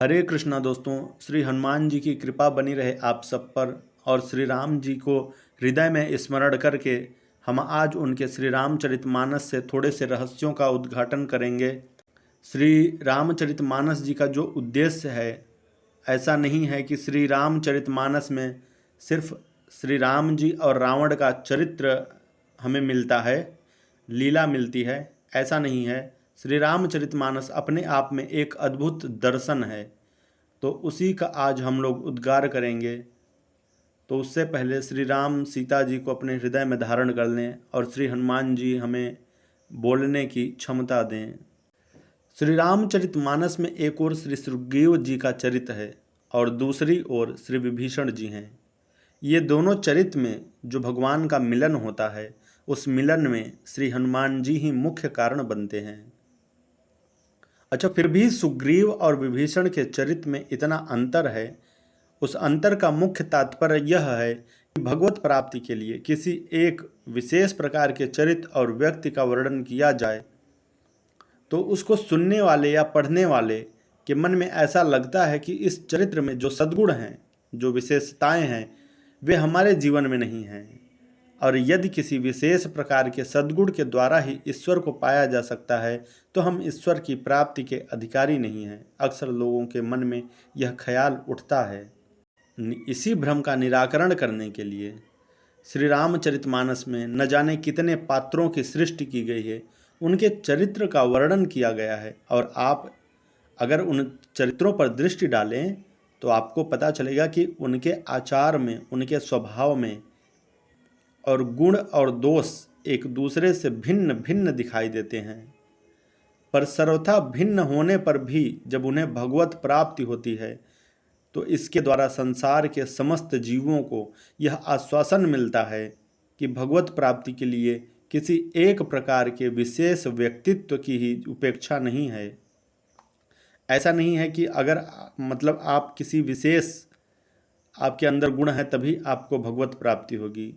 हरे कृष्णा दोस्तों। श्री हनुमान जी की कृपा बनी रहे आप सब पर और श्री राम जी को हृदय में स्मरण करके हम आज उनके श्री रामचरितमानस से थोड़े से रहस्यों का उद्घाटन करेंगे। श्री रामचरितमानस जी का जो उद्देश्य है, ऐसा नहीं है कि श्री रामचरितमानस में सिर्फ श्री राम जी और रावण का चरित्र हमें मिलता है, लीला मिलती है, ऐसा नहीं है। श्री रामचरितमानस अपने आप में एक अद्भुत दर्शन है, तो उसी का आज हम लोग उद्गार करेंगे। तो उससे पहले श्री राम सीता जी को अपने हृदय में धारण कर लें और श्री हनुमान जी हमें बोलने की क्षमता दें। श्री रामचरितमानस में एक ओर श्री सुग्रीव जी का चरित्र है और दूसरी ओर श्री विभीषण जी हैं। ये दोनों चरित्र में जो भगवान का मिलन होता है, उस मिलन में श्री हनुमान जी ही मुख्य कारण बनते हैं। अच्छा, फिर भी सुग्रीव और विभीषण के चरित्र में इतना अंतर है। उस अंतर का मुख्य तात्पर्य यह है कि भगवत प्राप्ति के लिए किसी एक विशेष प्रकार के चरित्र और व्यक्ति का वर्णन किया जाए तो उसको सुनने वाले या पढ़ने वाले के मन में ऐसा लगता है कि इस चरित्र में जो सद्गुण हैं, जो विशेषताएं हैं, वे हमारे जीवन में नहीं हैं। और यदि किसी विशेष प्रकार के सद्गुण के द्वारा ही ईश्वर को पाया जा सकता है तो हम ईश्वर की प्राप्ति के अधिकारी नहीं हैं। अक्सर लोगों के मन में यह ख्याल उठता है। इसी भ्रम का निराकरण करने के लिए श्री रामचरितमानस में न जाने कितने पात्रों की सृष्टि की गई है, उनके चरित्र का वर्णन किया गया है। और आप अगर उन चरित्रों पर दृष्टि डालें तो आपको पता चलेगा कि उनके आचार में, उनके स्वभाव में और गुण और दोष एक दूसरे से भिन्न भिन्न दिखाई देते हैं। पर सर्वथा भिन्न होने पर भी जब उन्हें भगवत प्राप्ति होती है तो इसके द्वारा संसार के समस्त जीवों को यह आश्वासन मिलता है कि भगवत प्राप्ति के लिए किसी एक प्रकार के विशेष व्यक्तित्व की ही उपेक्षा नहीं है। ऐसा नहीं है कि अगर आप किसी विशेष, आपके अंदर गुण है तभी आपको भगवत प्राप्ति होगी।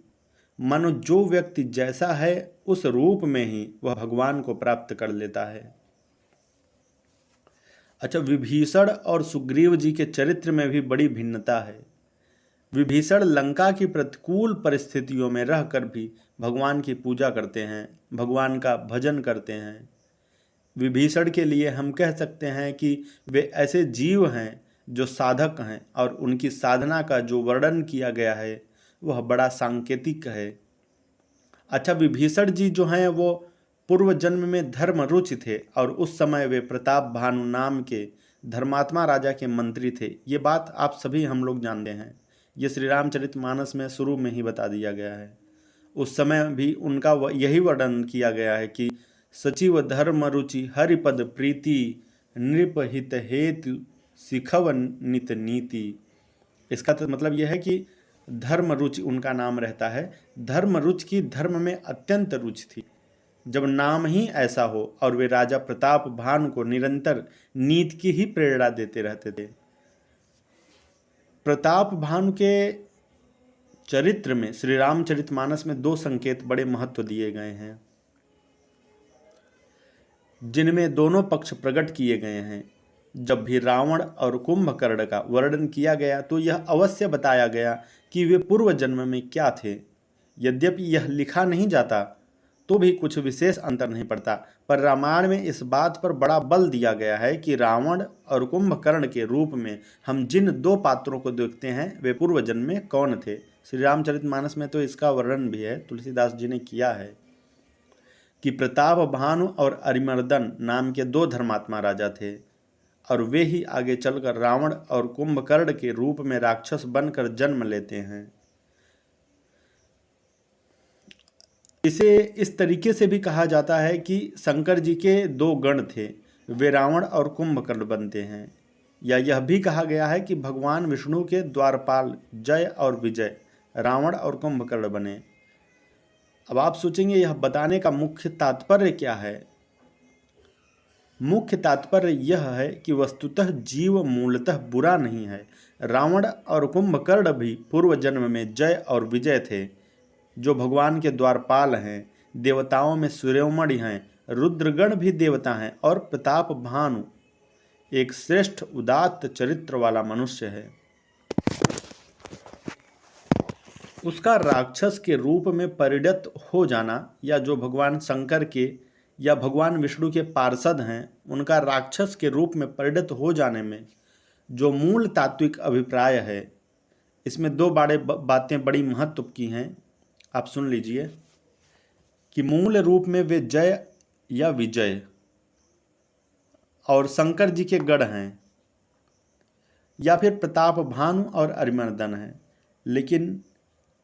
मानो जो व्यक्ति जैसा है उस रूप में ही वह भगवान को प्राप्त कर लेता है। अच्छा, विभीषण और सुग्रीव जी के चरित्र में भी बड़ी भिन्नता है। विभीषण लंका की प्रतिकूल परिस्थितियों में रहकर भी भगवान की पूजा करते हैं, भगवान का भजन करते हैं। विभीषण के लिए हम कह सकते हैं कि वे ऐसे जीव हैं जो साधक हैं और उनकी साधना का जो वर्णन किया गया है वह बड़ा सांकेतिक है। अच्छा, विभीषण जी जो हैं वो पूर्व जन्म में धर्म रुचि थे और उस समय वे प्रताप भानु नाम के धर्मात्मा राजा के मंत्री थे। ये बात आप सभी हम लोग जानते हैं। ये श्री रामचरितमानस में शुरू में ही बता दिया गया है। उस समय भी उनका यही वर्णन किया गया है कि सचिव धर्म रुचि हरिपद प्रीति नृप हित हेतु सिखव नित नीति। इसका तो मतलब यह है कि धर्म रुचि उनका नाम रहता है। धर्म रुचि की धर्म में अत्यंत रुचि थी। जब नाम ही ऐसा हो और वे राजा प्रताप भानु को निरंतर नीति की ही प्रेरणा देते रहते थे। प्रताप भानु के चरित्र में श्री रामचरितमानस में दो संकेत बड़े महत्व दिए गए हैं, जिनमें दोनों पक्ष प्रकट किए गए हैं। जब भी रावण और कुंभकर्ण का वर्णन किया गया तो यह अवश्य बताया गया कि वे पूर्व जन्म में क्या थे। यद्यपि यह लिखा नहीं जाता तो भी कुछ विशेष अंतर नहीं पड़ता, पर रामायण में इस बात पर बड़ा बल दिया गया है कि रावण और कुंभकर्ण के रूप में हम जिन दो पात्रों को देखते हैं वे पूर्व जन्म में कौन थे। श्री रामचरितमानस में तो इसका वर्णन भी है, तुलसीदास जी ने किया है कि प्रताप भानु और अरिमर्दन नाम के दो धर्मात्मा राजा थे और वे ही आगे चलकर रावण और कुंभकर्ण के रूप में राक्षस बनकर जन्म लेते हैं। इसे इस तरीके से भी कहा जाता है कि शंकर जी के दो गण थे, वे रावण और कुंभकर्ण बनते हैं। या यह भी कहा गया है कि भगवान विष्णु के द्वारपाल जय और विजय रावण और कुंभकर्ण बने। अब आप सोचेंगे यह बताने का मुख्य तात्पर्य क्या है। मुख्य तात्पर्य यह है कि वस्तुतः जीव मूलतः बुरा नहीं है। रावण और कुंभकर्ण भी पूर्व जन्म में जय और विजय थे, जो भगवान के द्वारपाल हैं। देवताओं में सूर्यमणि हैं, रुद्रगण भी देवता हैं और प्रताप भानु एक श्रेष्ठ उदात्त चरित्र वाला मनुष्य है। उसका राक्षस के रूप में परिणत हो जाना, या जो भगवान शंकर के या भगवान विष्णु के पार्षद हैं उनका राक्षस के रूप में परिणत हो जाने में जो मूल तात्विक अभिप्राय है, इसमें दो बातें बड़ी महत्व की हैं, आप सुन लीजिए। कि मूल रूप में वे जय या विजय और शंकर जी के गढ़ हैं, या फिर प्रताप भानु और अरिमर्दन हैं, लेकिन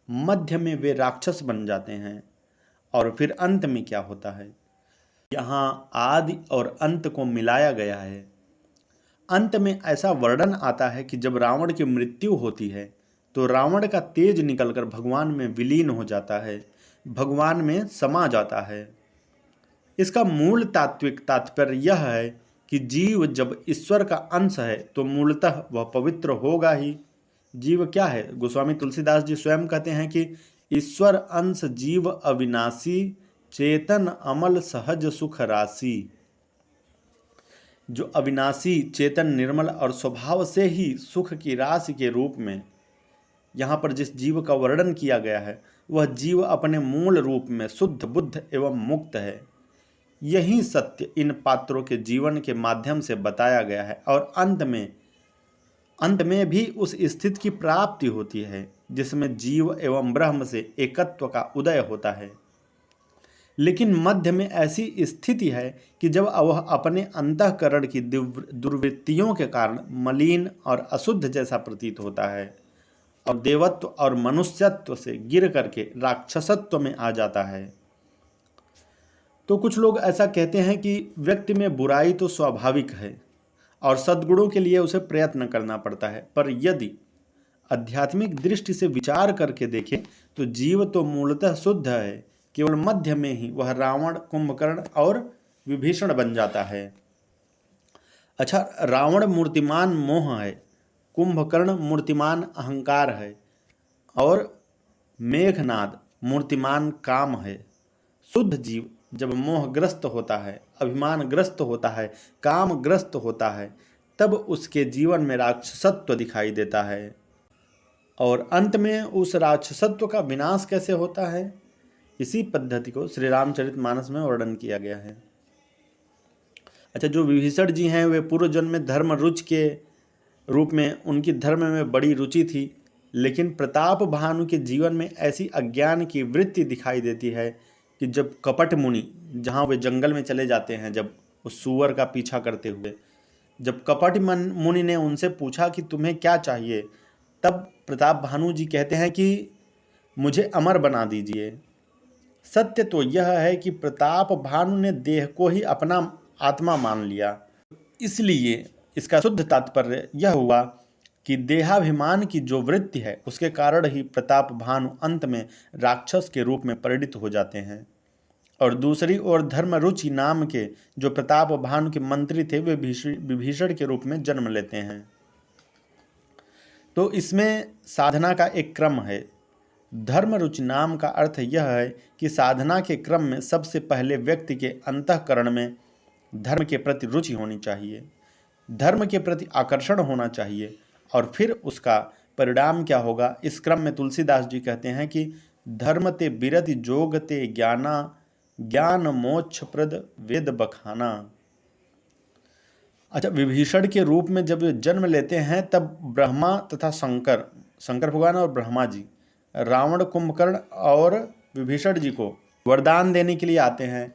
मध्य में वे राक्षस बन जाते हैं। और फिर अंत में क्या होता है? यहाँ आदि और अंत को मिलाया गया है। अंत में ऐसा वर्णन आता है कि जब रावण की मृत्यु होती है तो रावण का तेज निकलकर भगवान में विलीन हो जाता है, भगवान में समा जाता है। इसका मूल तात्विक तात्पर्य यह है कि जीव जब ईश्वर का अंश है तो मूलतः वह पवित्र होगा ही। जीव क्या है? गोस्वामी तुलसीदास जी स्वयं कहते हैं कि ईश्वर अंश जीव अविनाशी, चेतन अमल सहज सुख राशि। जो अविनाशी, चेतन, निर्मल और स्वभाव से ही सुख की राशि के रूप में यहाँ पर जिस जीव का वर्णन किया गया है, वह जीव अपने मूल रूप में शुद्ध, बुद्ध एवं मुक्त है। यही सत्य इन पात्रों के जीवन के माध्यम से बताया गया है। और अंत में भी उस स्थिति की प्राप्ति होती है जिसमें जीव एवं ब्रह्म से एकत्व का उदय होता है। लेकिन मध्य में ऐसी स्थिति है कि जब वह अपने अंतःकरण की दुर्वृत्तियों के कारण मलिन और अशुद्ध जैसा प्रतीत होता है और देवत्व और मनुष्यत्व से गिर करके राक्षसत्व में आ जाता है। तो कुछ लोग ऐसा कहते हैं कि व्यक्ति में बुराई तो स्वाभाविक है और सद्गुणों के लिए उसे प्रयत्न करना पड़ता है, पर यदि आध्यात्मिक दृष्टि से विचार करके देखें तो जीव तो मूलतः शुद्ध है, केवल मध्य में ही वह रावण, कुंभकर्ण और विभीषण बन जाता है। अच्छा, रावण मूर्तिमान मोह है, कुंभकर्ण मूर्तिमान अहंकार है और मेघनाद मूर्तिमान काम है। शुद्ध जीव जब मोहग्रस्त होता है, अभिमानग्रस्त होता है, कामग्रस्त होता है, तब उसके जीवन में राक्षसत्व दिखाई देता है। और अंत में उस राक्षसत्व का विनाश कैसे होता है, इसी पद्धति को श्री रामचरितमानस में वर्णन किया गया है। अच्छा, जो विभीषण जी हैं वे पूर्व जन्म में धर्म रुचि के रूप में उनकी धर्म में बड़ी रुचि थी, लेकिन प्रताप भानु के जीवन में ऐसी अज्ञान की वृत्ति दिखाई देती है कि जब कपट मुनि, जहाँ वे जंगल में चले जाते हैं जब उस सूअर का पीछा करते हुए, जब कपट मुनि ने उनसे पूछा कि तुम्हें क्या चाहिए, तब प्रताप भानु जी कहते हैं कि मुझे अमर बना दीजिए। सत्य तो यह है कि प्रताप भानु ने देह को ही अपना आत्मा मान लिया, इसलिए इसका शुद्ध तात्पर्य यह हुआ कि देहाभिमान की जो वृत्ति है उसके कारण ही प्रताप भानु अंत में राक्षस के रूप में परिणित हो जाते हैं। और दूसरी ओर धर्म रुचि नाम के जो प्रताप भानु के मंत्री थे वे विभीषण के रूप में जन्म लेते हैं। तो इसमें साधना का एक क्रम है। धर्म रुचि नाम का अर्थ यह है कि साधना के क्रम में सबसे पहले व्यक्ति के अंतःकरण में धर्म के प्रति रुचि होनी चाहिए, धर्म के प्रति आकर्षण होना चाहिए, और फिर उसका परिणाम क्या होगा, इस क्रम में तुलसीदास जी कहते हैं कि धर्म ते बिरति जोग ते ज्ञाना, ज्ञान मोक्ष प्रद वेद बखाना। अच्छा, विभीषण के रूप में जब जन्म लेते हैं तब ब्रह्मा तथा शंकर भगवान और ब्रह्मा जी रावण, कुंभकर्ण और विभीषण जी को वरदान देने के लिए आते हैं।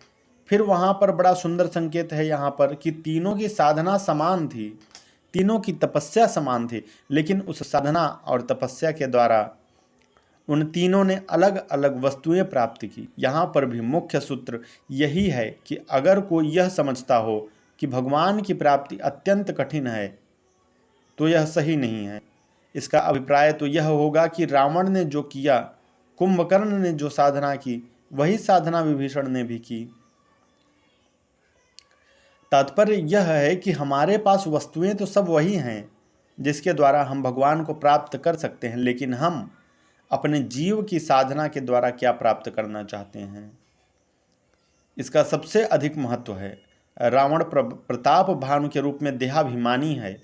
फिर वहाँ पर बड़ा सुंदर संकेत है यहाँ पर कि तीनों की साधना समान थी, तीनों की तपस्या समान थी, लेकिन उस साधना और तपस्या के द्वारा उन तीनों ने अलग अलग वस्तुएं प्राप्त की। यहाँ पर भी मुख्य सूत्र यही है कि अगर कोई यह समझता हो कि भगवान की प्राप्ति अत्यंत कठिन है तो यह सही नहीं है। इसका अभिप्राय तो यह होगा कि रावण ने जो किया, कुंभकर्ण ने जो साधना की, वही साधना विभीषण ने भी की। तात्पर्य यह है कि हमारे पास वस्तुएं तो सब वही हैं जिसके द्वारा हम भगवान को प्राप्त कर सकते हैं, लेकिन हम अपने जीव की साधना के द्वारा क्या प्राप्त करना चाहते हैं, इसका सबसे अधिक महत्व है। रावण प्रताप भानु के रूप में देहाभिमानी है।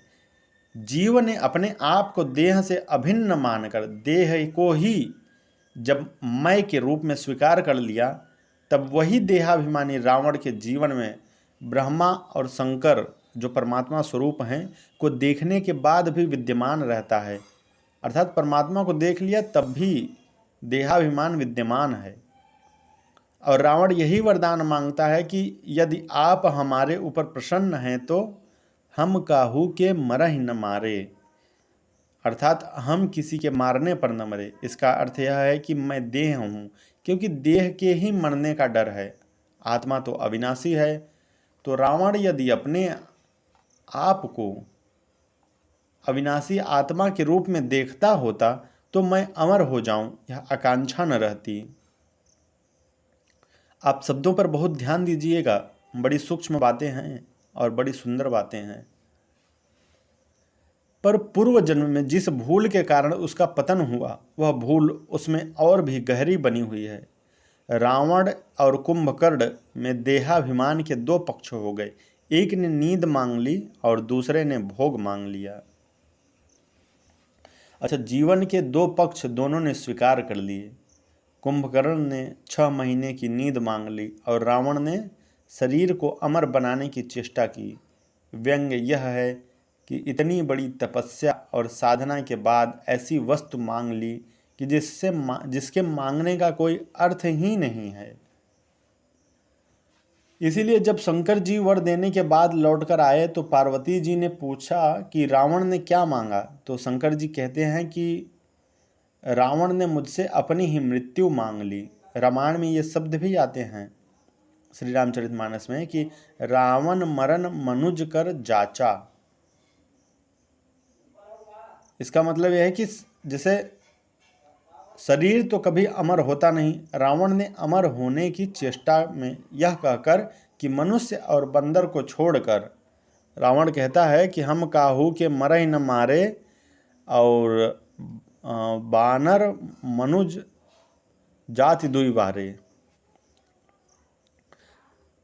जीव ने अपने आप को देह से अभिन्न मानकर देह को ही जब मैं के रूप में स्वीकार कर लिया, तब वही देहाभिमानी रावण के जीवन में ब्रह्मा और शंकर जो परमात्मा स्वरूप हैं को देखने के बाद भी विद्यमान रहता है। अर्थात परमात्मा को देख लिया तब भी देहाभिमान विद्यमान है। और रावण यही वरदान मांगता है कि यदि आप हमारे ऊपर प्रसन्न हैं तो हम काहू के मरहि न मारे, अर्थात हम किसी के मारने पर न मरे। इसका अर्थ यह है कि मैं देह हूँ, क्योंकि देह के ही मरने का डर है, आत्मा तो अविनाशी है। तो रावण यदि अपने आप को अविनाशी आत्मा के रूप में देखता होता तो मैं अमर हो जाऊं, यह आकांक्षा न रहती। आप शब्दों पर बहुत ध्यान दीजिएगा, बड़ी सूक्ष्म बातें हैं और बड़ी सुंदर बातें हैं। पर पूर्व जन्म में जिस भूल के कारण उसका पतन हुआ, वह भूल उसमें और भी गहरी बनी हुई है। रावण और कुंभकर्ण में देहाभिमान के दो पक्ष हो गए, एक ने नींद मांग ली और दूसरे ने भोग मांग लिया। अच्छा, जीवन के दो पक्ष दोनों ने स्वीकार कर लिए। कुंभकर्ण ने 6 महीने की नींद मांग ली और रावण ने शरीर को अमर बनाने की चेष्टा की। व्यंग्य यह है कि इतनी बड़ी तपस्या और साधना के बाद ऐसी वस्तु मांग ली कि जिसके मांगने का कोई अर्थ ही नहीं है। इसीलिए जब शंकर जी वर देने के बाद लौटकर आए तो पार्वती जी ने पूछा कि रावण ने क्या मांगा। तो शंकर जी कहते हैं कि रावण ने मुझसे अपनी ही मृत्यु मांग ली। रामायण में ये शब्द भी आते हैं श्री रामचरितमानस में कि रावण मरण मनुज कर जाचा। इसका मतलब यह है कि जैसे शरीर तो कभी अमर होता नहीं, रावण ने अमर होने की चेष्टा में यह कहकर कि मनुष्य और बंदर को छोड़कर रावण कहता है कि हम काहू के मरहि न मारे और बानर मनुज जाति दुई बारे।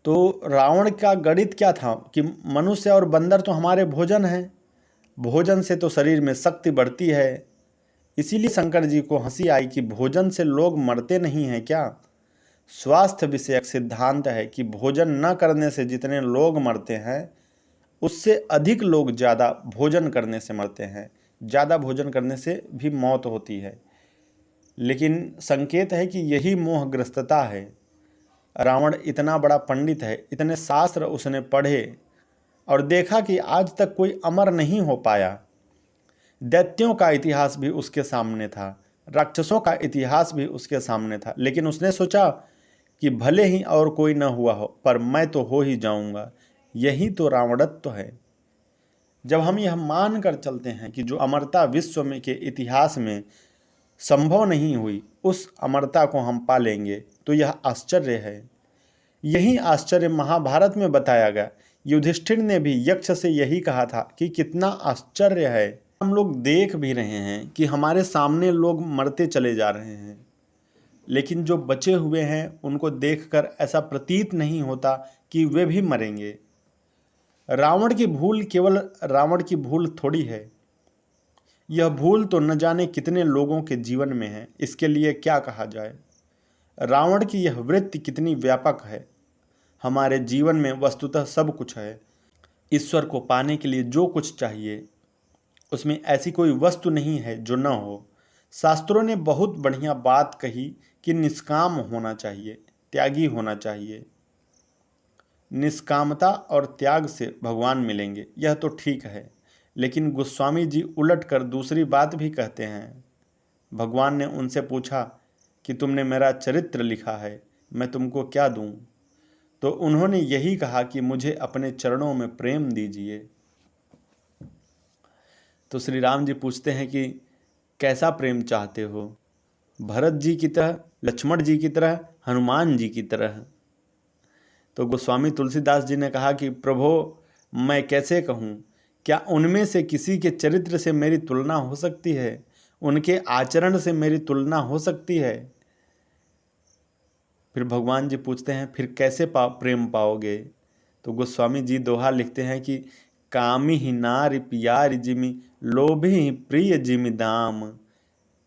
तो रावण का गणित क्या था कि मनुष्य और बंदर तो हमारे भोजन हैं, भोजन से तो शरीर में शक्ति बढ़ती है। इसीलिए शंकर जी को हंसी आई कि भोजन से लोग मरते नहीं हैं क्या। स्वास्थ्य विषयक सिद्धांत है कि भोजन न करने से जितने लोग मरते हैं उससे अधिक लोग ज़्यादा भोजन करने से मरते हैं। ज़्यादा भोजन करने से भी मौत होती है, लेकिन संकेत है कि यही मोहग्रस्तता है। रावण इतना बड़ा पंडित है, इतने शास्त्र उसने पढ़े और देखा कि आज तक कोई अमर नहीं हो पाया। दैत्यों का इतिहास भी उसके सामने था, राक्षसों का इतिहास भी उसके सामने था, लेकिन उसने सोचा कि भले ही और कोई न हुआ हो पर मैं तो हो ही जाऊंगा। यही तो रावणत्व है। जब हम यह मान कर चलते हैं कि जो अमरता विश्व में के इतिहास में संभव नहीं हुई, उस अमरता को हम पा लेंगे, तो यह आश्चर्य है। यही आश्चर्य महाभारत में बताया गया। युधिष्ठिर ने भी यक्ष से यही कहा था कि कितना आश्चर्य है। हम लोग देख भी रहे हैं कि हमारे सामने लोग मरते चले जा रहे हैं, लेकिन जो बचे हुए हैं उनको देखकर ऐसा प्रतीत नहीं होता कि वे भी मरेंगे। रावण की भूल केवल रावण की भूल थोड़ी है, यह भूल तो न जाने कितने लोगों के जीवन में है। इसके लिए क्या कहा जाए। रावण की यह वृत्ति कितनी व्यापक है। हमारे जीवन में वस्तुतः सब कुछ है। ईश्वर को पाने के लिए जो कुछ चाहिए उसमें ऐसी कोई वस्तु नहीं है जो न हो। शास्त्रों ने बहुत बढ़िया बात कही कि निष्काम होना चाहिए, त्यागी होना चाहिए। निष्कामता और त्याग से भगवान मिलेंगे, यह तो ठीक है, लेकिन गोस्वामी जी उलट कर दूसरी बात भी कहते हैं। भगवान ने उनसे पूछा कि तुमने मेरा चरित्र लिखा है, मैं तुमको क्या दूं? तो उन्होंने यही कहा कि मुझे अपने चरणों में प्रेम दीजिए। तो श्री राम जी पूछते हैं कि कैसा प्रेम चाहते हो, भरत जी की तरह, लक्ष्मण जी की तरह, हनुमान जी की तरह? तो गोस्वामी तुलसीदास जी ने कहा कि प्रभो मैं कैसे कहूँ, क्या उनमें से किसी के चरित्र से मेरी तुलना हो सकती है? उनके आचरण से मेरी तुलना हो सकती है? फिर भगवान जी पूछते हैं फिर कैसे प्रेम पाओगे? तो गोस्वामी जी दोहा लिखते हैं कि कामी ही नारी पियारी जिमि लोभी ही प्रिय जिमि दाम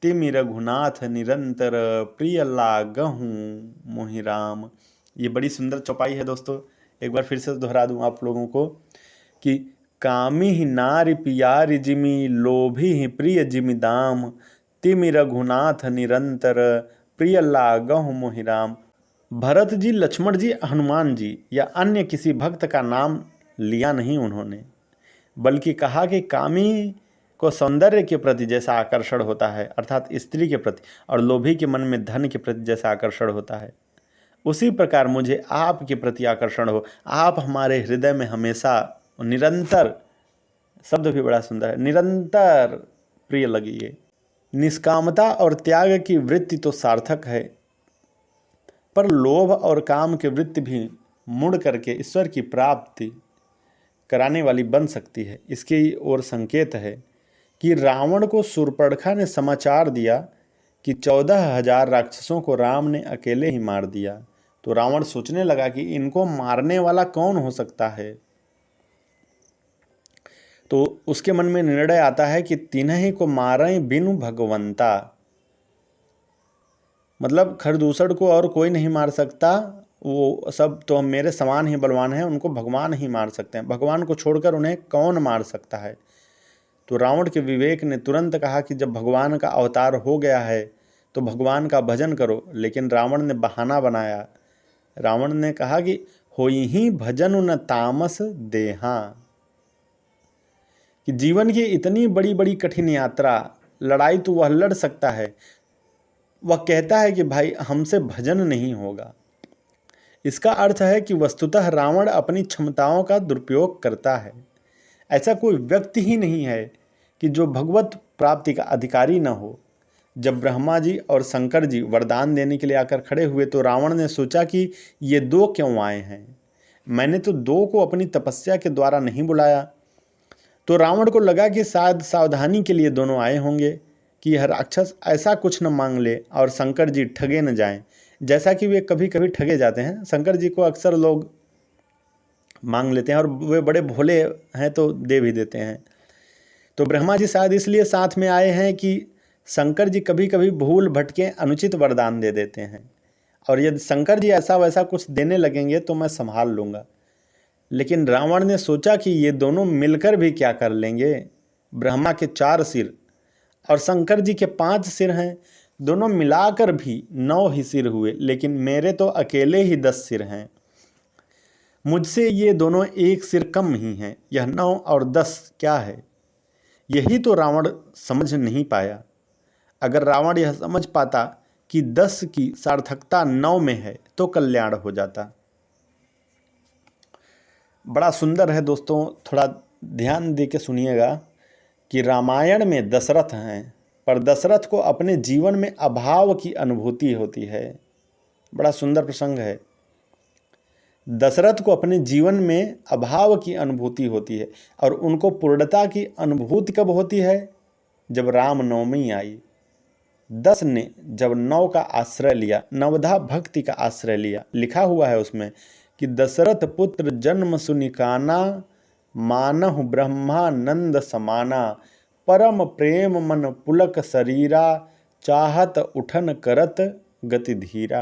तिमि रघुनाथ निरंतर प्रिय लागहूँ मोहि राम। ये बड़ी सुंदर चौपाई है दोस्तों, एक बार फिर से दोहरा दूं आप लोगों को कि कामी ही नारी पियारी जिमि लोभी ही प्रिय जिमि दाम तिमि रघुनाथ निरंतर प्रिय लागहूँ मोहि राम। भरत जी, लक्ष्मण जी, हनुमान जी या अन्य किसी भक्त का नाम लिया नहीं उन्होंने, बल्कि कहा कि कामी को सौंदर्य के प्रति जैसा आकर्षण होता है अर्थात स्त्री के प्रति, और लोभी के मन में धन के प्रति जैसा आकर्षण होता है, उसी प्रकार मुझे आपके प्रति आकर्षण हो। आप हमारे हृदय में हमेशा निरंतर, शब्द भी बड़ा सुंदर है, निरंतर प्रिय लगिए। निष्कामता और त्याग की वृत्ति तो सार्थक है, पर लोभ और काम की वृत्ति भी मुड़ करके ईश्वर की प्राप्ति कराने वाली बन सकती है। इसकी ओर संकेत है कि रावण को शूर्पणखा ने समाचार दिया कि 14,000 राक्षसों को राम ने अकेले ही मार दिया। तो रावण सोचने लगा कि इनको मारने वाला कौन हो सकता है। तो उसके मन में निर्णय आता है कि तिन्हीं को मारें बिनु भगवंता, मतलब खरदूसर को और कोई नहीं मार सकता, वो सब तो मेरे समान ही बलवान हैं, उनको भगवान ही मार सकते हैं, भगवान को छोड़कर उन्हें कौन मार सकता है। तो रावण के विवेक ने तुरंत कहा कि जब भगवान का अवतार हो गया है तो भगवान का भजन करो। लेकिन रावण ने बहाना बनाया। रावण ने कहा कि होई ही भजन न तामस देहा, कि जीवन की इतनी बड़ी बड़ी कठिन यात्रा, लड़ाई तो वह लड़ सकता है, वह कहता है कि भाई हमसे भजन नहीं होगा। इसका अर्थ है कि वस्तुतः रावण अपनी क्षमताओं का दुरुपयोग करता है। ऐसा कोई व्यक्ति ही नहीं है कि जो भगवत प्राप्ति का अधिकारी न हो। जब ब्रह्मा जी और शंकर जी वरदान देने के लिए आकर खड़े हुए तो रावण ने सोचा कि ये दो क्यों आए हैं, मैंने तो दो को अपनी तपस्या के द्वारा नहीं बुलाया। तो रावण को लगा कि शायद सावधानी के लिए दोनों आए होंगे कि यह राक्षस ऐसा कुछ न मांग ले और शंकर जी ठगे न जाएं, जैसा कि वे कभी कभी ठगे जाते हैं। शंकर जी को अक्सर लोग मांग लेते हैं और वे बड़े भोले हैं तो दे भी देते हैं। तो ब्रह्मा जी शायद इसलिए साथ में आए हैं कि शंकर जी कभी कभी भूल भटके अनुचित वरदान दे देते हैं, और यदि शंकर जी ऐसा वैसा कुछ देने लगेंगे तो मैं संभाल लूँगा। लेकिन रावण ने सोचा कि ये दोनों मिलकर भी क्या कर लेंगे। ब्रह्मा के 4 सिर और शंकर जी के 5 सिर हैं, दोनों मिलाकर भी 9 ही सिर हुए, लेकिन मेरे तो अकेले ही 10 सिर हैं। मुझसे ये दोनों 1 सिर कम ही हैं। यह 9 और 10 क्या है, यही तो रावण समझ नहीं पाया। अगर रावण यह समझ पाता कि 10 की सार्थकता 9 में है तो कल्याण हो जाता। बड़ा सुंदर है दोस्तों, थोड़ा ध्यान दे के सुनिएगा कि रामायण में दशरथ हैं, पर दशरथ को अपने जीवन में अभाव की अनुभूति होती है। बड़ा सुंदर प्रसंग है। दशरथ को अपने जीवन में अभाव की अनुभूति होती है, और उनको पूर्णता की अनुभूति कब होती है, जब रामनवमी आई। 10 ने जब 9 का आश्रय लिया, नवधा भक्ति का आश्रय लिया। लिखा हुआ है उसमें कि दशरथ पुत्र जन्म सुनिकाना मानहु ब्रह्मानंद समाना परम प्रेम मन पुलक शरीरा चाहत उठन करत गति धीरा।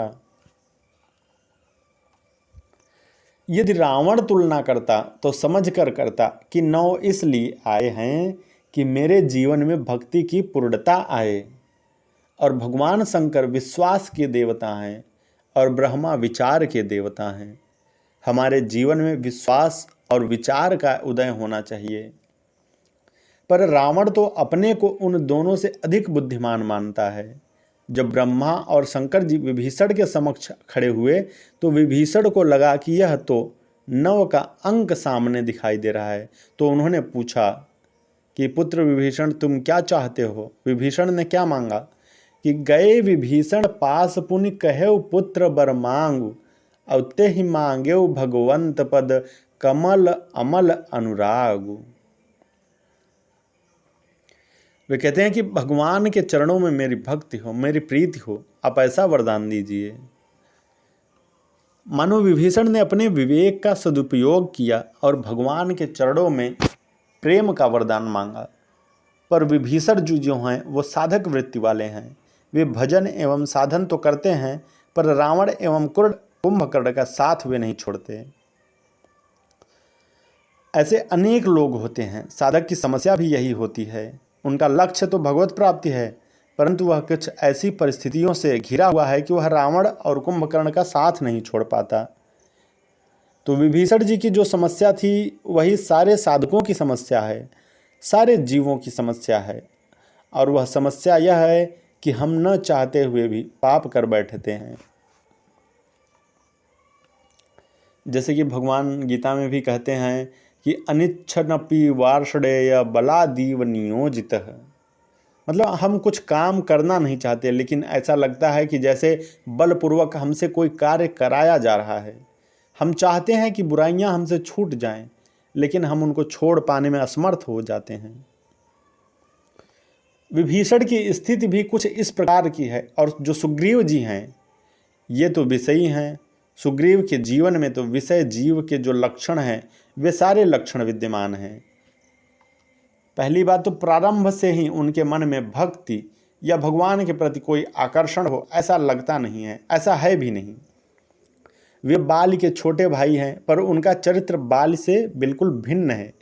यदि रावण तुलना करता तो समझ कर करता कि 9 इसलिए आए हैं कि मेरे जीवन में भक्ति की पूर्णता आए, और भगवान शंकर विश्वास के देवता हैं और ब्रह्मा विचार के देवता हैं। हमारे जीवन में विश्वास और विचार का उदय होना चाहिए। पर रावण तो अपने को उन दोनों से अधिक बुद्धिमान मानता है। जब ब्रह्मा और शंकर जी विभीषण के समक्ष खड़े हुए तो विभीषण को लगा कि यह तो 9 का अंक सामने दिखाई दे रहा है। तो उन्होंने पूछा कि पुत्र विभीषण तुम क्या चाहते हो। विभीषण ने क्या मांगा कि गए विभीषण पास पुनि कहेउ पुत्र बर मांगु अवते ही मांगेउ भगवंत पद कमल अमल अनुरागु। वे कहते हैं कि भगवान के चरणों में मेरी भक्ति हो, मेरी प्रीति हो, आप ऐसा वरदान दीजिए। मानो विभीषण ने अपने विवेक का सदुपयोग किया और भगवान के चरणों में प्रेम का वरदान मांगा। पर विभीषण जो हैं वो साधक वृत्ति वाले हैं। वे भजन एवं साधन तो करते हैं, पर रावण एवं कुंभकर्ण का साथ वे नहीं छोड़ते। ऐसे अनेक लोग होते हैं। साधक की समस्या भी यही होती है। उनका लक्ष्य तो भगवत प्राप्ति है, परंतु वह कुछ ऐसी परिस्थितियों से घिरा हुआ है कि वह रावण और कुंभकर्ण का साथ नहीं छोड़ पाता। तो विभीषण जी की जो समस्या थी वही सारे साधकों की समस्या है, सारे जीवों की समस्या है। और वह समस्या यह है कि हम न चाहते हुए भी पाप कर बैठते हैं। जैसे कि भगवान गीता में भी कहते हैं कि अनिच्छनपि वार्षणेय बलादीव नियोजितः। मतलब हम कुछ काम करना नहीं चाहते, लेकिन ऐसा लगता है कि जैसे बलपूर्वक हमसे कोई कार्य कराया जा रहा है। हम चाहते हैं कि बुराइयां हमसे छूट जाएं, लेकिन हम उनको छोड़ पाने में असमर्थ हो जाते हैं। विभीषण की स्थिति भी कुछ इस प्रकार की है। और जो सुग्रीव जी हैं ये तो विषयी हैं। सुग्रीव के जीवन में तो विषय जीव के जो लक्षण हैं वे सारे लक्षण विद्यमान हैं। पहली बात तो प्रारंभ से ही उनके मन में भक्ति या भगवान के प्रति कोई आकर्षण हो ऐसा लगता नहीं है, ऐसा है भी नहीं। वे बाल के छोटे भाई हैं, पर उनका चरित्र बाल से बिल्कुल भिन्न है।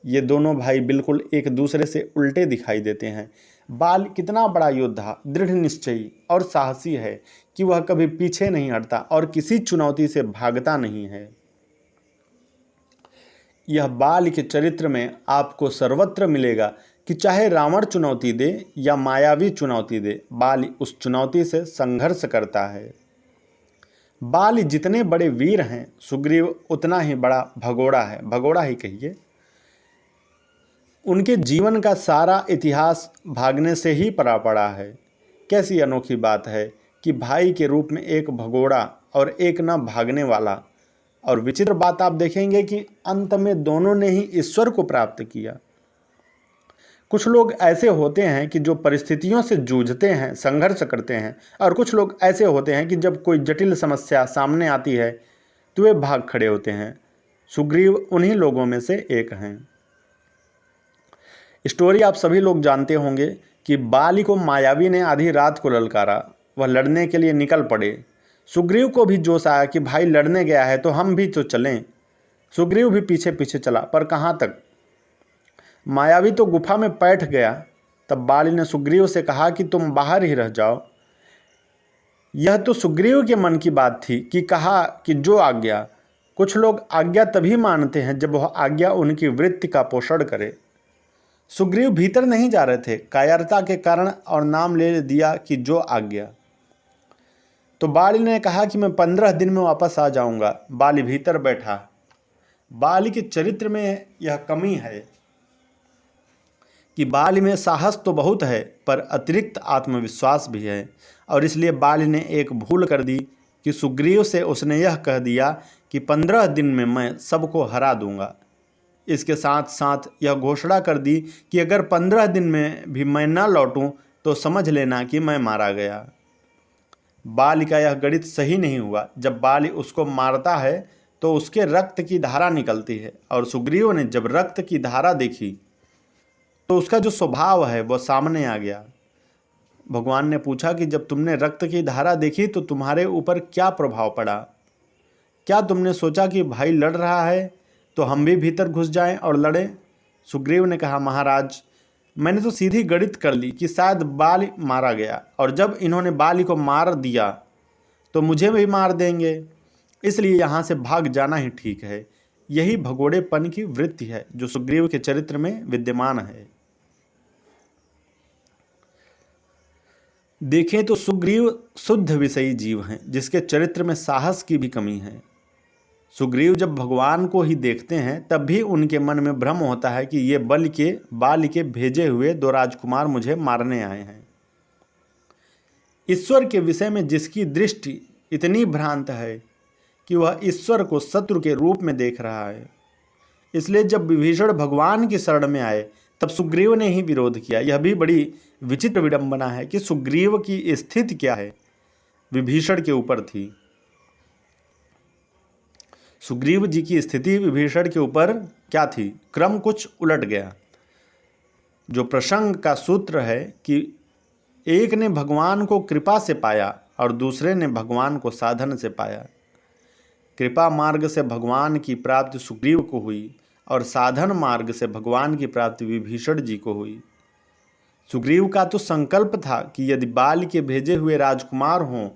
ये दोनों भाई बिल्कुल एक दूसरे से उल्टे दिखाई देते हैं। बाल कितना बड़ा योद्धा, दृढ़ निश्चयी और साहसी है कि वह कभी पीछे नहीं हटता और किसी चुनौती से भागता नहीं है। यह बाल के चरित्र में आपको सर्वत्र मिलेगा कि चाहे रावण चुनौती दे या मायावी चुनौती दे, बाल उस चुनौती से संघर्ष करता है। बाल जितने बड़े वीर हैं, सुग्रीव उतना ही बड़ा भगोड़ा है, भगोड़ा ही कहिए। उनके जीवन का सारा इतिहास भागने से ही पला पड़ा है। कैसी अनोखी बात है कि भाई के रूप में एक भगोड़ा और एक न भागने वाला। और विचित्र बात आप देखेंगे कि अंत में दोनों ने ही ईश्वर को प्राप्त किया। कुछ लोग ऐसे होते हैं कि जो परिस्थितियों से जूझते हैं, संघर्ष करते हैं, और कुछ लोग ऐसे होते हैं कि जब कोई जटिल समस्या सामने आती है तो वे भाग खड़े होते हैं। सुग्रीव उन्हीं लोगों में से एक हैं। स्टोरी आप सभी लोग जानते होंगे कि बाली को मायावी ने आधी रात को ललकारा। वह लड़ने के लिए निकल पड़े। सुग्रीव को भी जोश आया कि भाई लड़ने गया है तो हम भी तो चलें। सुग्रीव भी पीछे पीछे चला, पर कहाँ तक। मायावी तो गुफा में बैठ गया। तब बाली ने सुग्रीव से कहा कि तुम बाहर ही रह जाओ। यह तो सुग्रीव के मन की बात थी कि कहा कि जो आज्ञा। कुछ लोग आज्ञा तभी मानते हैं जब वह आज्ञा उनकी वृत्ति का पोषण करे। सुग्रीव भीतर नहीं जा रहे थे, कायरता के कारण, और नाम ले दिया कि जो आज्ञा। तो बाली ने कहा कि मैं 15 दिन में वापस आ जाऊंगा। बाली भीतर बैठा। बाली के चरित्र में यह कमी है कि बाली में साहस तो बहुत है, पर अतिरिक्त आत्मविश्वास भी है। और इसलिए बाली ने एक भूल कर दी कि सुग्रीव से उसने यह कह दिया कि 15 दिन में मैं सबको हरा दूंगा। इसके साथ साथ यह घोषणा कर दी कि अगर 15 दिन में भी मैं न लौटूं तो समझ लेना कि मैं मारा गया। बाली का यह गणित सही नहीं हुआ। जब बाली उसको मारता है तो उसके रक्त की धारा निकलती है, और सुग्रीव ने जब रक्त की धारा देखी तो उसका जो स्वभाव है वह सामने आ गया। भगवान ने पूछा कि जब तुमने रक्त की धारा देखी तो तुम्हारे ऊपर क्या प्रभाव पड़ा? क्या तुमने सोचा कि भाई लड़ रहा है तो हम भी भीतर घुस जाएं और लड़ें? सुग्रीव ने कहा, महाराज, मैंने तो सीधी गणित कर ली कि शायद बाली मारा गया, और जब इन्होंने बाली को मार दिया तो मुझे भी मार देंगे, इसलिए यहाँ से भाग जाना ही ठीक है। यही भगोड़ेपन की वृत्ति है जो सुग्रीव के चरित्र में विद्यमान है। देखें तो सुग्रीव शुद्ध विषयी जीव हैं, जिसके चरित्र में साहस की भी कमी है। सुग्रीव जब भगवान को ही देखते हैं तब भी उनके मन में भ्रम होता है कि ये बाली के भेजे हुए 2 राजकुमार मुझे मारने आए हैं। ईश्वर के विषय में जिसकी दृष्टि इतनी भ्रांत है कि वह ईश्वर को शत्रु के रूप में देख रहा है। इसलिए जब विभीषण भगवान की शरण में आए तब सुग्रीव ने ही विरोध किया। यह भी बड़ी विचित्र विडंबना है कि सुग्रीव की स्थिति क्या है विभीषण के ऊपर थी। सुग्रीव जी की स्थिति विभीषण के ऊपर क्या थी? क्रम कुछ उलट गया। जो प्रसंग का सूत्र है कि एक ने भगवान को कृपा से पाया और दूसरे ने भगवान को साधन से पाया। कृपा मार्ग से भगवान की प्राप्ति सुग्रीव को हुई और साधन मार्ग से भगवान की प्राप्ति विभीषण जी को हुई। सुग्रीव का तो संकल्प था कि यदि बाल के भेजे हुए राजकुमार हों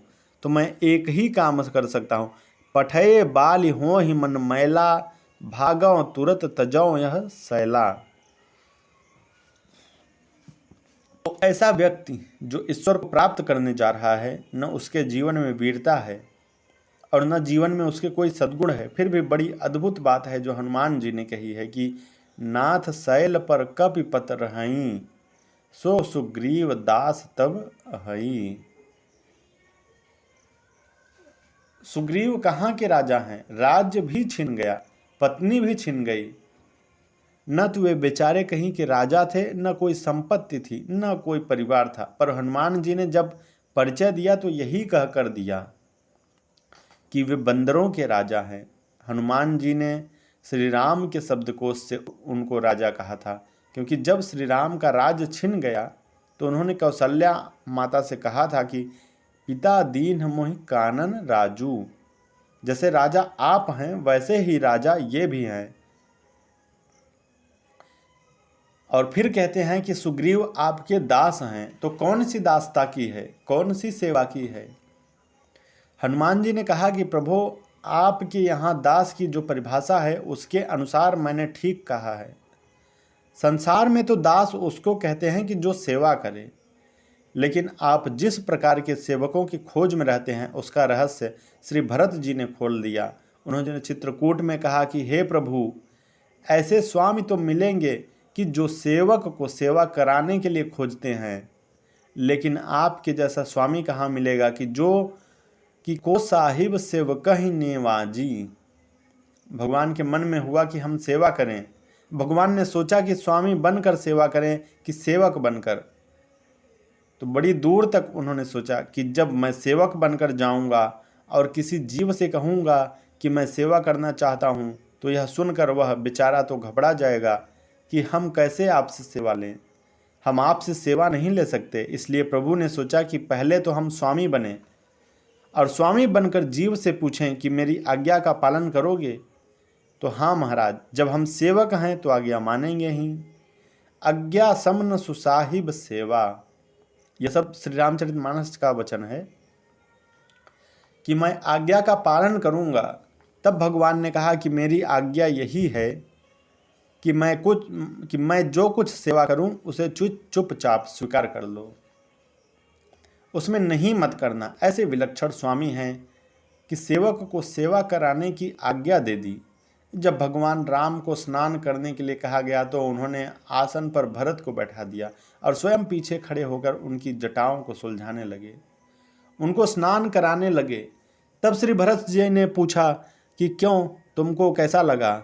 तो मैं एक ही काम कर सकता हूँ, पठये बाल हो ही मन मैला, भागव तुरत तजौ यह सैला। तो ऐसा व्यक्ति जो ईश्वर को प्राप्त करने जा रहा है, न उसके जीवन में वीरता है और न जीवन में उसके कोई सद्गुण है, फिर भी बड़ी अद्भुत बात है जो हनुमान जी ने कही है कि नाथ शैल पर कपि पत रहई, सो सुग्रीव दास तब अहई। सुग्रीव कहाँ के राजा हैं? राज्य भी छिन गया, पत्नी भी छिन गई, न तो वे बेचारे कहीं के राजा थे, न कोई संपत्ति थी, न कोई परिवार था। पर हनुमान जी ने जब परिचय दिया तो यही कह कर दिया कि वे बंदरों के राजा हैं। हनुमान जी ने श्री राम के शब्दकोश से उनको राजा कहा था, क्योंकि जब श्री राम का राज्य छिन गया तो उन्होंने कौशल्या माता से कहा था कि पिता दीन मोहि कानन राजू। जैसे राजा आप हैं वैसे ही राजा ये भी हैं। और फिर कहते हैं कि सुग्रीव आपके दास हैं। तो कौन सी दासता की है, कौन सी सेवा की है? हनुमान जी ने कहा कि प्रभु आपके यहाँ दास की जो परिभाषा है उसके अनुसार मैंने ठीक कहा है। संसार में तो दास उसको कहते हैं कि जो सेवा करे, लेकिन आप जिस प्रकार के सेवकों की खोज में रहते हैं उसका रहस्य श्री भरत जी ने खोल दिया। उन्होंने चित्रकूट में कहा कि हे प्रभु, ऐसे स्वामी तो मिलेंगे कि जो सेवक को सेवा कराने के लिए खोजते हैं, लेकिन आपके जैसा स्वामी कहाँ मिलेगा कि जो कि को साहिब सेवक ही नेवाजी। भगवान के मन में हुआ कि हम सेवा करें। भगवान ने सोचा कि स्वामी बनकर सेवा करें कि सेवक बनकर। तो बड़ी दूर तक उन्होंने सोचा कि जब मैं सेवक बनकर जाऊंगा और किसी जीव से कहूँगा कि मैं सेवा करना चाहता हूँ, तो यह सुनकर वह बेचारा तो घबरा जाएगा कि हम कैसे आपसे सेवा लें, हम आपसे सेवा नहीं ले सकते। इसलिए प्रभु ने सोचा कि पहले तो हम स्वामी बने और स्वामी बनकर जीव से पूछें कि मेरी आज्ञा का पालन करोगे? तो हाँ महाराज, जब हम सेवक हैं तो आज्ञा मानेंगे ही। आज्ञा समन सुसाहिब सेवा, यह सब श्री रामचरितमानस का वचन है कि मैं आज्ञा का पालन करूंगा। तब भगवान ने कहा कि मेरी आज्ञा यही है कि मैं जो कुछ सेवा करूं उसे चुपचाप स्वीकार कर लो, उसमें नहीं मत करना। ऐसे विलक्षण स्वामी हैं कि सेवक को सेवा कराने की आज्ञा दे दी। जब भगवान राम को स्नान करने के लिए कहा गया तो उन्होंने आसन पर भरत को बैठा दिया और स्वयं पीछे खड़े होकर उनकी जटाओं को सुलझाने लगे, उनको स्नान कराने लगे। तब श्री भरत जी ने पूछा कि क्यों, तुमको कैसा लगा?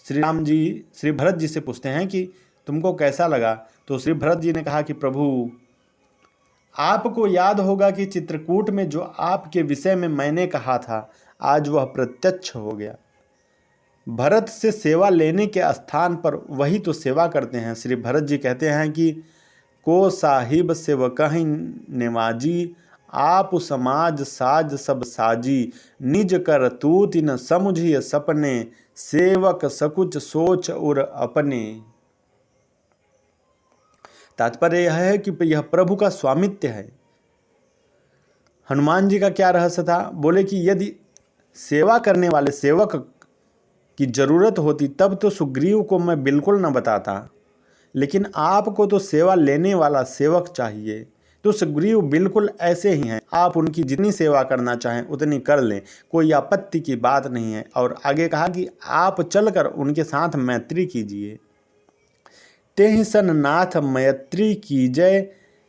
श्री भरत जी से पूछते हैं कि तुमको कैसा लगा? तो श्री भरत जी ने कहा कि प्रभु, आपको याद होगा कि चित्रकूट में जो आपके विषय में मैंने कहा था आज वह प्रत्यक्ष हो गया। भरत से सेवा लेने के स्थान पर वही तो सेवा करते हैं। श्री भरत जी कहते हैं कि को साहिब सेवकहि नेवाजी, आप समाज साज सब साजी, निज कर तूति न समुझिय सपने, सेवक सकुच सोच उर अपने। तात्पर्य यह है कि यह प्रभु का स्वामित्व है। हनुमान जी का क्या रहस्य था? बोले कि यदि सेवा करने वाले सेवक की जरूरत होती तब तो सुग्रीव को मैं बिल्कुल न बताता, लेकिन आपको तो सेवा लेने वाला सेवक चाहिए। तो सुग्रीव बिल्कुल ऐसे ही हैं, आप उनकी जितनी सेवा करना चाहें उतनी कर लें, कोई आपत्ति की बात नहीं है। और आगे कहा कि आप चलकर उनके साथ मैत्री कीजिए। तेहि सन नाथ मैत्री कीजय,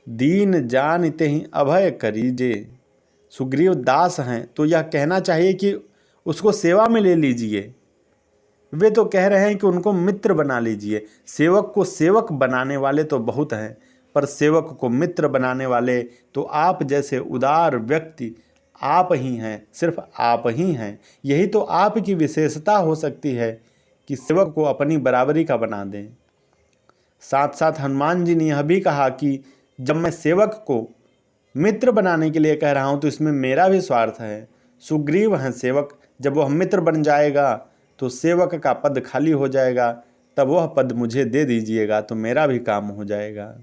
दीन जान तेहि अभय करीजे। सुग्रीव दास हैं तो यह कहना चाहिए कि उसको सेवा में ले लीजिए। वे तो कह रहे हैं कि उनको मित्र बना लीजिए। सेवक को सेवक बनाने वाले तो बहुत हैं, पर सेवक को मित्र बनाने वाले तो आप जैसे उदार व्यक्ति आप ही हैं, सिर्फ आप ही हैं। यही तो आपकी विशेषता हो सकती है कि सेवक को अपनी बराबरी का बना दें। साथ साथ हनुमान जी ने यह भी कहा कि जब मैं सेवक को मित्र बनाने के लिए कह रहा हूँ तो इसमें मेरा भी स्वार्थ है। सुग्रीव हैं सेवक, जब वह मित्र बन जाएगा तो सेवक का पद खाली हो जाएगा, तब वह पद मुझे दे दीजिएगा तो मेरा भी काम हो जाएगा।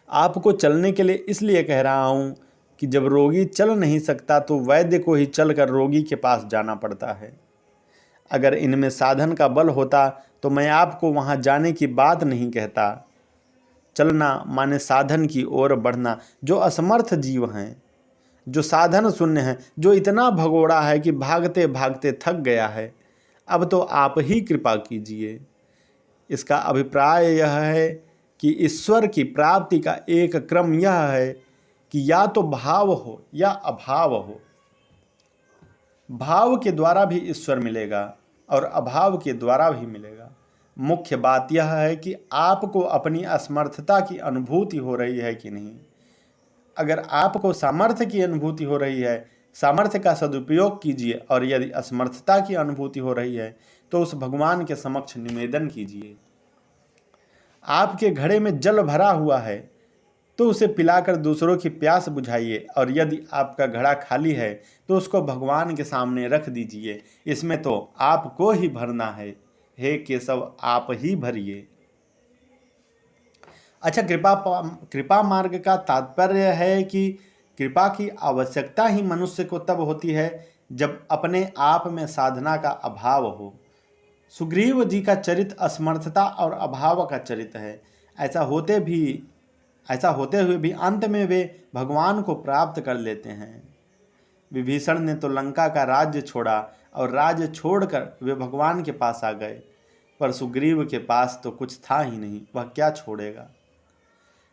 आपको चलने के लिए इसलिए कह रहा हूँ कि जब रोगी चल नहीं सकता तो वैद्य को ही चलकर रोगी के पास जाना पड़ता है। अगर इनमें साधन का बल होता तो मैं आपको वहाँ जाने की बात नहीं कहता। चलना माने साधन की ओर बढ़ना। जो असमर्थ जीव हैं, जो साधन शून्य हैं, जो इतना भगोड़ा है कि भागते भागते थक गया है, अब तो आप ही कृपा कीजिए। इसका अभिप्राय यह है कि ईश्वर की प्राप्ति का एक क्रम यह है कि या तो भाव हो या अभाव हो। भाव के द्वारा भी ईश्वर मिलेगा और अभाव के द्वारा भी मिलेगा। मुख्य बात यह है कि आपको अपनी असमर्थता की अनुभूति हो रही है कि नहीं। अगर आपको सामर्थ्य की अनुभूति हो रही है, सामर्थ्य का सदुपयोग कीजिए, और यदि असमर्थता की अनुभूति हो रही है तो उस भगवान के समक्ष निवेदन कीजिए। आपके घड़े में जल भरा हुआ है तो उसे पिलाकर दूसरों की प्यास बुझाइए, और यदि आपका घड़ा खाली है तो उसको भगवान के सामने रख दीजिए। इसमें तो आपको ही भरना है। हे केशव, आप ही भरिए। अच्छा, कृपा मार्ग का तात्पर्य है कि कृपा की आवश्यकता ही मनुष्य को तब होती है जब अपने आप में साधना का अभाव हो। सुग्रीव जी का चरित्र असमर्थता और अभाव का चरित्र है। ऐसा होते हुए भी अंत में वे भगवान को प्राप्त कर लेते हैं। विभीषण ने तो लंका का राज्य छोड़ा और राज्य छोड़कर वे भगवान के पास आ गए, पर सुग्रीव के पास तो कुछ था ही नहीं, वह क्या छोड़ेगा।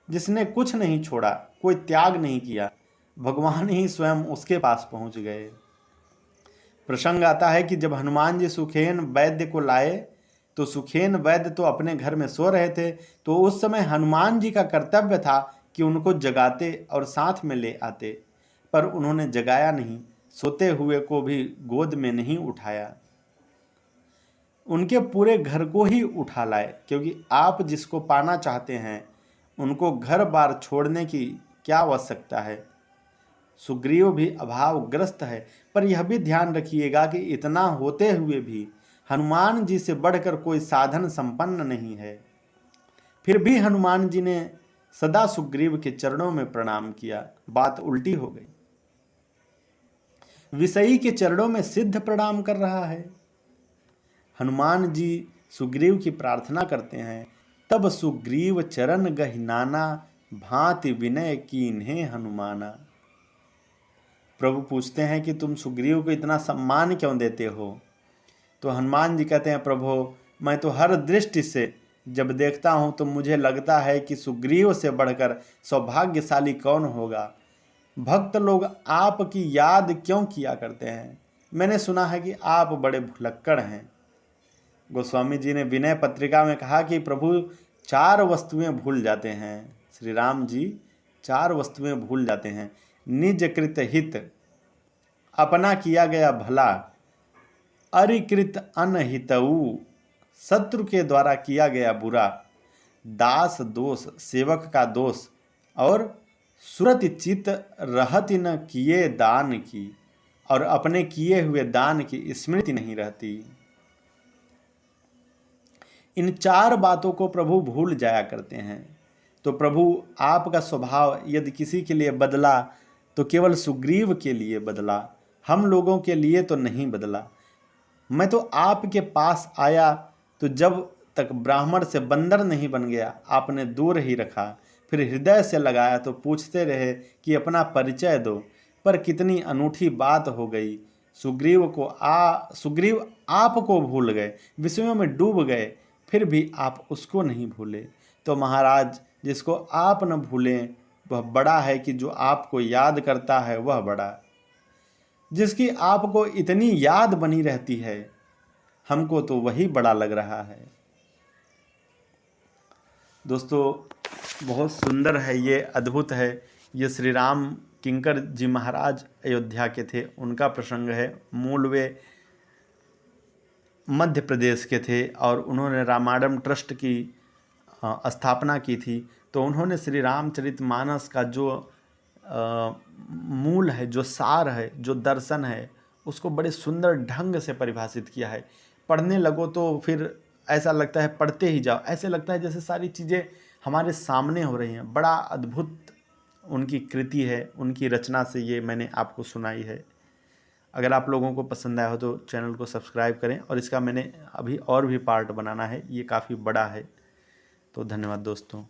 जिसने कुछ नहीं छोड़ा, कोई त्याग नहीं किया, भगवान ही स्वयं उसके पास पहुंच गए। प्रसंग आता है कि जब हनुमान जी सुखेन वैद्य को लाए तो सुखेन वैद्य तो अपने घर में सो रहे थे, तो उस समय हनुमान जी का कर्तव्य था कि उनको जगाते और साथ में ले आते, पर उन्होंने जगाया नहीं, सोते हुए को भी गोद में नहीं उठाया, उनके पूरे घर को ही उठा लाए। क्योंकि आप जिसको पाना चाहते हैं उनको घर बार छोड़ने की क्या आवश्यकता है। सुग्रीव भी अभावग्रस्त है, पर यह भी ध्यान रखिएगा कि इतना होते हुए भी हनुमान जी से बढ़कर कोई साधन संपन्न नहीं है। फिर भी हनुमान जी ने सदा सुग्रीव के चरणों में प्रणाम किया। बात उल्टी हो गई। विषयी के चरणों में सिद्ध प्रणाम कर रहा है। हनुमान जी सुग्रीव की प्रार्थना करते हैं, तब सुग्रीव चरण गहि नाना, भांति विनय कीन्हे हनुमाना। प्रभु पूछते हैं कि तुम सुग्रीव को इतना सम्मान क्यों देते हो। तो हनुमान जी कहते हैं, प्रभु मैं तो हर दृष्टि से जब देखता हूँ तो मुझे लगता है कि सुग्रीव से बढ़कर सौभाग्यशाली कौन होगा। भक्त लोग आपकी याद क्यों किया करते हैं। मैंने सुना है कि आप बड़े भुलक्कड़ हैं। गोस्वामी जी ने विनय पत्रिका में कहा कि प्रभु 4 वस्तुएं भूल जाते हैं। श्री राम जी 4 वस्तुएं भूल जाते हैं। निज कृत हित, अपना किया गया भला, अरिकृत अनहितऊ, शत्रु के द्वारा किया गया बुरा, दास दोष, सेवक का दोष, और सुरति चित रहति न किए दान की, और अपने किए हुए दान की स्मृति नहीं रहती। इन 4 बातों को प्रभु भूल जाया करते हैं। तो प्रभु आपका स्वभाव यदि किसी के लिए बदला तो केवल सुग्रीव के लिए बदला, हम लोगों के लिए तो नहीं बदला। मैं तो आपके पास आया तो जब तक ब्राह्मण से बंदर नहीं बन गया आपने दूर ही रखा, फिर हृदय से लगाया तो पूछते रहे कि अपना परिचय दो। पर कितनी अनूठी बात हो गई। सुग्रीव आपको भूल गए, विषयों में डूब गए, फिर भी आप उसको नहीं भूले। तो महाराज, जिसको आप न भूलें वह बड़ा है कि जो आपको याद करता है वह बड़ा। जिसकी आपको इतनी याद बनी रहती है, हमको तो वही बड़ा लग रहा है। दोस्तों, बहुत सुंदर है ये, अद्भुत है ये श्री राम किंकर जी महाराज अयोध्या के थे, उनका प्रसंग है। मूल वे मध्य प्रदेश के थे और उन्होंने रामायणम ट्रस्ट की स्थापना की थी। तो उन्होंने श्री रामचरितमानस का जो मूल है, जो सार है, जो दर्शन है, उसको बड़े सुंदर ढंग से परिभाषित किया है। पढ़ने लगो तो फिर ऐसा लगता है पढ़ते ही जाओ, ऐसे लगता है जैसे सारी चीज़ें हमारे सामने हो रही हैं। बड़ा अद्भुत उनकी कृति है, उनकी रचना से ये मैंने आपको सुनाई है। अगर आप लोगों को पसंद आया हो तो चैनल को सब्सक्राइब करें, और इसका मैंने अभी और भी पार्ट बनाना है, ये काफ़ी बड़ा है। तो धन्यवाद दोस्तों।